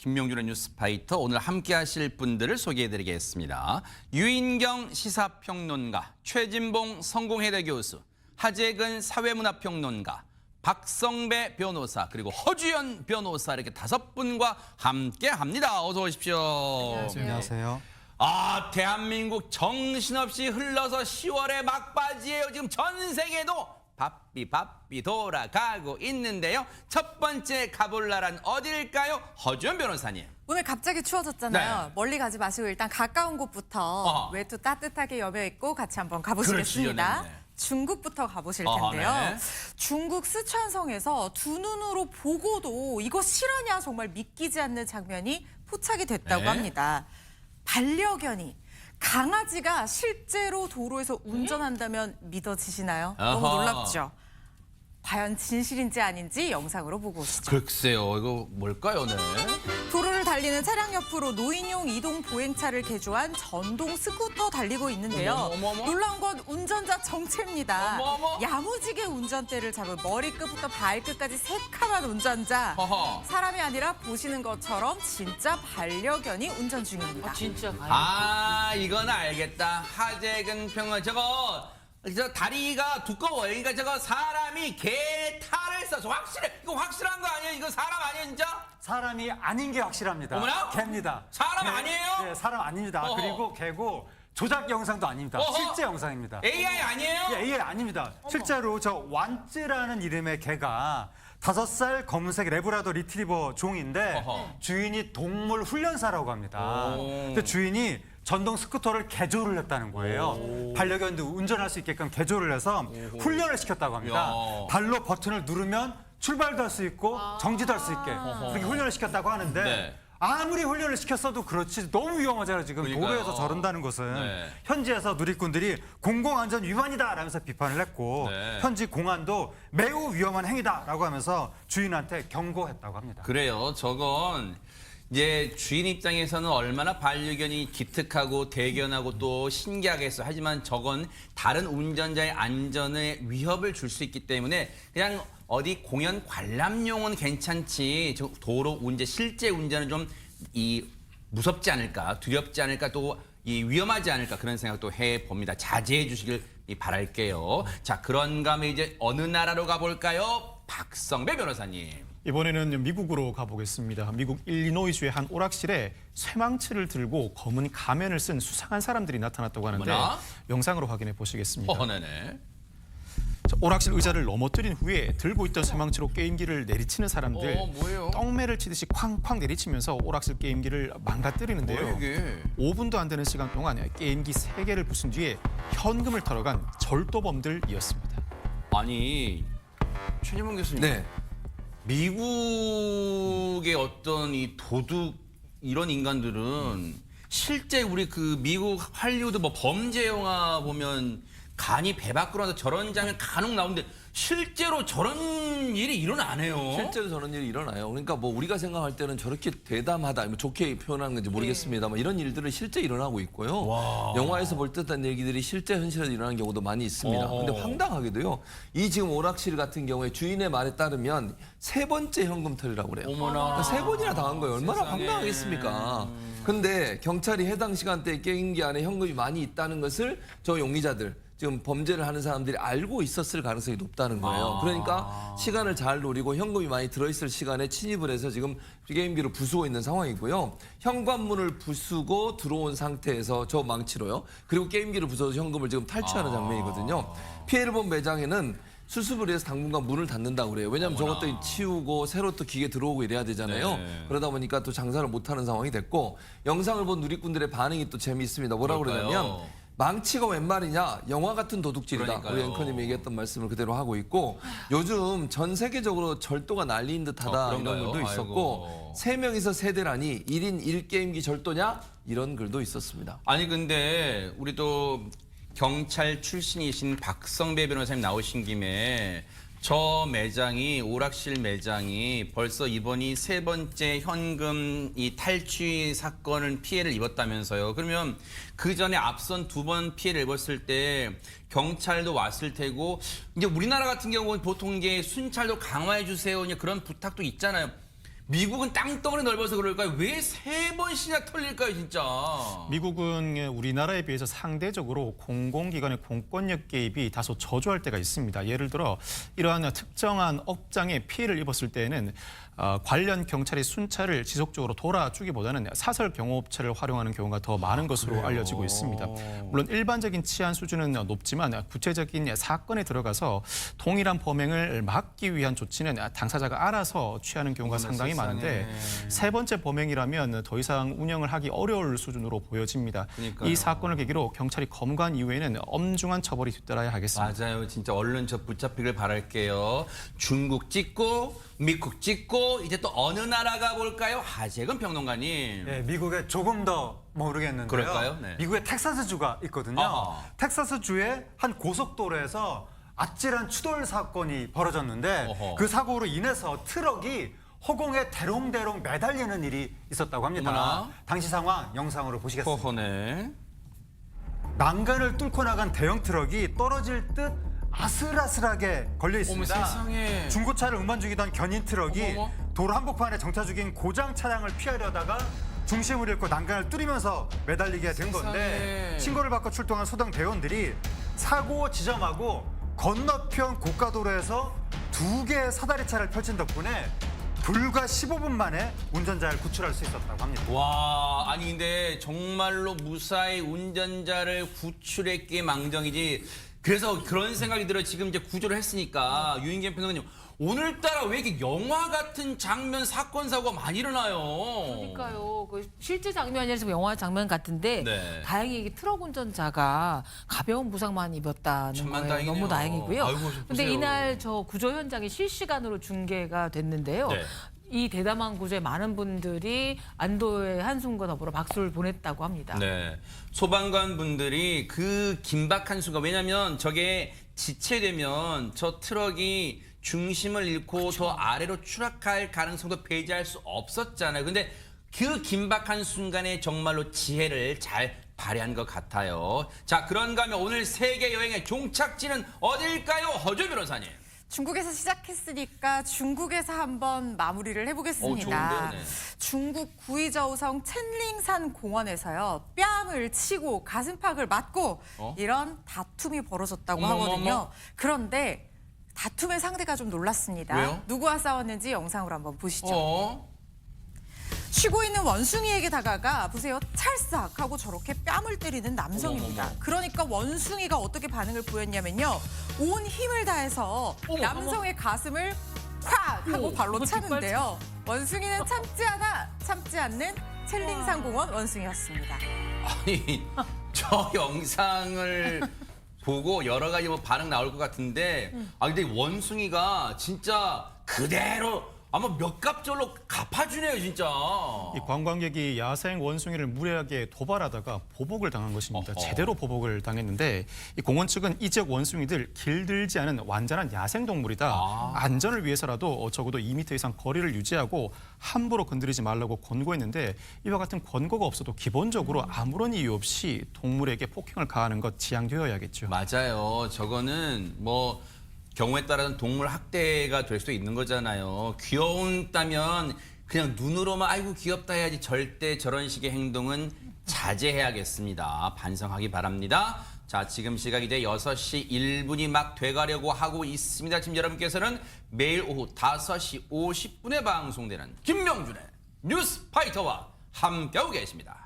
김명준의 뉴스파이터 오늘 함께하실 분들을 소개해드리겠습니다. 유인경 시사평론가, 최진봉 성공회대 교수, 하재근 사회문화평론가, 박성배 변호사, 그리고 허주연 변호사 이렇게 5분과 함께합니다. 어서 오십시오. 안녕하세요. 아, 대한민국 정신없이 흘러서 10월의 막바지예요. 지금 전 세계도 바삐 돌아가고 있는데요. 첫 번째 가볼 나라는 어딜까요? 허주연 변호사님. 오늘 갑자기 추워졌잖아요. 네. 멀리 가지 마시고 일단 가까운 곳부터 외투 따뜻하게 여며입고 같이 한번 가보시겠습니다. 그렇지, 네. 중국부터 가보실 텐데요. 네. 중국 스촨성에서 두 눈으로 보고도 이거 실화냐 정말 믿기지 않는 장면이 포착이 됐다고 네. 합니다. 반려견이 강아지가 실제로 도로에서 운전한다면 믿어지시나요? 너무 아하. 놀랍죠? 과연 진실인지 아닌지 영상으로 보고 오시죠. 글쎄요, 이거 뭘까요, 네? 도로를 달리는 차량 옆으로 노인용 이동 보행차를 개조한 전동 스쿠터 달리고 있는데요. 어머. 놀라운 건 운전자 정체입니다. 어머. 야무지게 운전대를 잡은 머리끝부터 발끝까지 새카만 운전자. 허허. 사람이 아니라 보시는 것처럼 진짜 반려견이 운전 중입니다. 아, 이건 알겠다. 하재근 평론 저 다리가 두꺼워요. 그러니까 저거 사람이 개 탈을 써서 확실해. 이거 확실한 거 아니에요? 이거 사람 아니에요, 진짜? 사람이 아닌 게 확실합니다. 어머나? 개입니다. 사람 아니에요? 네, 사람 아닙니다. 어허. 그리고 개고 조작 영상도 아닙니다. 어허. 실제 영상입니다. AI 아니에요? 예, AI 아닙니다. 실제로 저 완쯔라는 이름의 개가 5살 검은색 레브라도 리트리버 종인데 어허. 주인이 동물 훈련사라고 합니다. 근데 주인이 전동 스쿠터를 개조를 했다는 거예요. 반려견도 운전할 수 있게끔 개조를 해서 훈련을 시켰다고 합니다. 야. 발로 버튼을 누르면 출발도 할 수 있고 정지도 할 수 있게 그렇게 훈련을 시켰다고 하는데 네. 아무리 훈련을 시켰어도 그렇지 너무 위험하잖아요. 지금 그러니까요. 도로에서 저런다는 것은 네. 현지에서 누리꾼들이 공공안전 위반이다라면서 비판을 했고 네. 현지 공안도 매우 위험한 행위다라고 하면서 주인한테 경고했다고 합니다. 그래요. 저건 이제 주인 입장에서는 얼마나 반려견이 기특하고 대견하고 또 신기하겠어. 하지만 저건 다른 운전자의 안전에 위협을 줄 수 있기 때문에 그냥 어디 공연 관람용은 괜찮지. 저 도로 운전, 실제 운전은 좀 무섭지 않을까, 두렵지 않을까, 또 위험하지 않을까 그런 생각도 해봅니다. 자제해 주시길 바랄게요. 자, 그런가 하면 이제 어느 나라로 가볼까요? 박성배 변호사님. 이번에는 미국으로 가보겠습니다. 미국 일리노이주의 한 오락실에 쇠망치를 들고 검은 가면을 쓴 수상한 사람들이 나타났다고 하는데 어머나? 영상으로 확인해 보시겠습니다. 네네. 자, 오락실 의자를 넘어뜨린 후에 들고 있던 쇠망치로 게임기를 내리치는 사람들 뭐예요? 떡매를 치듯이 쾅쾅 내리치면서 오락실 게임기를 망가뜨리는데요. 이게? 5분도 안 되는 시간 동안 게임기 3개를 부순 뒤에 현금을 털어간 절도범들이었습니다. 아니, 최진봉 교수님. 네. 미국의 어떤 이 도둑 이런 인간들은 실제 우리 그 미국 할리우드 뭐 범죄 영화 보면 간이 배 밖으로 나서 저런 장면 간혹 나오는데 실제로 저런 일이 일어나네요. 실제로 저런 일이 일어나요. 그러니까 뭐 우리가 생각할 때는 저렇게 대담하다, 뭐 좋게 표현하는 건지 모르겠습니다만 이런 일들은 실제 일어나고 있고요. 영화에서 볼 듯한 얘기들이 실제 현실에서 일어나는 경우도 많이 있습니다. 근데 황당하게도요. 이 지금 오락실 같은 경우에 주인의 말에 따르면 3번째 현금 털이라고 그래요. 어머나. 3번이나 당한 거예요. 얼마나 세상에. 황당하겠습니까? 근데 경찰이 해당 시간대에 게임기 안에 현금이 많이 있다는 것을 저 용의자들 지금 범죄를 하는 사람들이 알고 있었을 가능성이 높다는 거예요. 그러니까 시간을 잘 노리고 현금이 많이 들어있을 시간에 침입을 해서 지금 게임기를 부수고 있는 상황이고요. 현관문을 부수고 들어온 상태에서 저 망치로요. 그리고 게임기를 부숴서 현금을 지금 탈취하는 장면이거든요. 피해를 본 매장에는 수습을 위해서 당분간 문을 닫는다고 그래요. 왜냐하면 저것도 치우고 새로 또 기계 들어오고 이래야 되잖아요. 네. 그러다 보니까 또 장사를 못하는 상황이 됐고 영상을 본 누리꾼들의 반응이 또 재미있습니다. 뭐라고 뭘까요? 그러냐면 망치가 웬 말이냐? 영화 같은 도둑질이다. 그러니까요. 우리 앵커님이 얘기했던 말씀을 그대로 하고 있고 요즘 전 세계적으로 절도가 난리인 듯하다 이런 그런가요? 글도 있었고 아이고. 3명이서 세대라니 1인 1게임기 절도냐? 이런 글도 있었습니다. 아니 근데 우리 또 경찰 출신이신 박성배 변호사님 나오신 김에 저 매장이 오락실 매장이 벌써 이번이 3번째 현금 이 탈취 사건을 피해를 입었다면서요. 그러면 그 전에 앞선 2번 피해를 입었을 때 경찰도 왔을 테고 이제 우리나라 같은 경우는 보통 이제 순찰도 강화해 주세요. 그런 부탁도 있잖아요. 미국은 땅덩어리 넓어서 그럴까요? 왜 3번씩이나 털릴까요, 진짜? 미국은 우리나라에 비해서 상대적으로 공공기관의 공권력 개입이 다소 저조할 때가 있습니다. 예를 들어 이러한 특정한 업장에 피해를 입었을 때에는 관련 경찰이 순찰을 지속적으로 돌아주기보다는 사설 경호업체를 활용하는 경우가 더 많은 것으로 알려지고 있습니다. 물론 일반적인 치안 수준은 높지만 구체적인 사건에 들어가서 동일한 범행을 막기 위한 조치는 당사자가 알아서 취하는 경우가 상당히 많은데 세 번째 범행이라면 더 이상 운영을 하기 어려울 수준으로 보여집니다. 그러니까요. 이 사건을 계기로 경찰이 검거한 이후에는 엄중한 처벌이 뒤따라야 하겠습니다. 맞아요. 진짜 얼른 저 붙잡히길 바랄게요. 중국 찍고 미국 찍고 이제 또 어느 나라가 볼까요? 하재근 평론가님. 예, 미국에 조금 더 모르겠는데요. 그럴까요? 네. 미국에 텍사스주가 있거든요. 아하. 텍사스주의 한 고속도로에서 아찔한 추돌 사건이 벌어졌는데 어허. 그 사고로 인해서 트럭이 허공에 대롱대롱 매달리는 일이 있었다고 합니다. 어머나. 당시 상황 영상으로 보시겠습니다. 허허네. 난간을 뚫고 나간 대형 트럭이 떨어질 듯 아슬아슬하게 걸려 있습니다. 어머, 세상에. 중고차를 운반 중이던 견인 트럭이 어머머. 도로 한복판에 정차 중인 고장 차량을 피하려다가 중심을 잃고 난간을 뚫으면서 매달리게 된 건데 세상에. 신고를 받고 출동한 소방 대원들이 사고 지점하고 건너편 고가도로에서 2개의 사다리차를 펼친 덕분에 불과 15분 만에 운전자를 구출할 수 있었다고 합니다. 와, 아니 근데 정말로 무사히 운전자를 구출했기에 망정이지. 그래서 그런 생각이 들어요. 지금 이제 구조를 했으니까 유인경 평론가님 오늘따라 왜 이렇게 영화 같은 장면 사건 사고가 많이 일어나요? 그러니까요. 그 실제 장면이 아니라 영화 장면 같은데 네. 다행히 이게 트럭 운전자가 가벼운 부상만 입었다는 천만 거예요. 다행이네요. 너무 다행이고요. 아이고, 좀 근데 보세요. 이날 저 구조 현장이 실시간으로 중계가 됐는데요. 네. 이 대담한 구조에 많은 분들이 안도의 한숨과 더불어 박수를 보냈다고 합니다. 네. 소방관 분들이 그 긴박한 순간, 왜냐면 저게 지체되면 저 트럭이 중심을 잃고 더 아래로 추락할 가능성도 배제할 수 없었잖아요. 근데 그 긴박한 순간에 정말로 지혜를 잘 발휘한 것 같아요. 자, 그런가 하면 오늘 세계 여행의 종착지는 어디일까요? 허주 변호사님. 중국에서 시작했으니까 중국에서 한번 마무리를 해보겠습니다. 좋은데요, 네. 중국 구이저우성 첸링산 공원에서요. 뺨을 치고 가슴팍을 맞고 이런 다툼이 벌어졌다고 어머머머. 하거든요. 그런데 다툼의 상대가 좀 놀랐습니다. 왜요? 누구와 싸웠는지 영상으로 한번 보시죠. 쉬고 있는 원숭이에게 다가가 보세요. 찰싹 하고 저렇게 뺨을 때리는 남성입니다. 어머머머. 그러니까 원숭이가 어떻게 반응을 보였냐면요. 온 힘을 다해서 어머, 남성의 가슴을 콱 하고 발로 차는데요. 원숭이는 참지 않는 첼링산 공원 원숭이였습니다. 아니, 저 영상을 보고 여러 가지 뭐 반응 나올 것 같은데, 근데 원숭이가 진짜 그대로 아마 몇 갑절로 갚아주네요, 진짜. 이 관광객이 야생 원숭이를 무례하게 도발하다가 보복을 당한 것입니다. 어허. 제대로 보복을 당했는데 이 공원 측은 이 지역 원숭이들 길들지 않은 완전한 야생동물이다. 안전을 위해서라도 적어도 2m 이상 거리를 유지하고 함부로 건드리지 말라고 권고했는데 이와 같은 권고가 없어도 기본적으로 아무런 이유 없이 동물에게 폭행을 가하는 것 지양되어야겠죠. 맞아요. 저거는 뭐 경우에 따라서는 동물 학대가 될 수도 있는 거잖아요. 귀여운다면 그냥 눈으로만 아이고 귀엽다 해야지 절대 저런 식의 행동은 자제해야겠습니다. 반성하기 바랍니다. 자, 지금 시각이 이제 6시 1분이 막 돼가려고 하고 있습니다. 지금 여러분께서는 매일 오후 5시 50분에 방송되는 김명준의 뉴스 파이터와 함께하고 계십니다.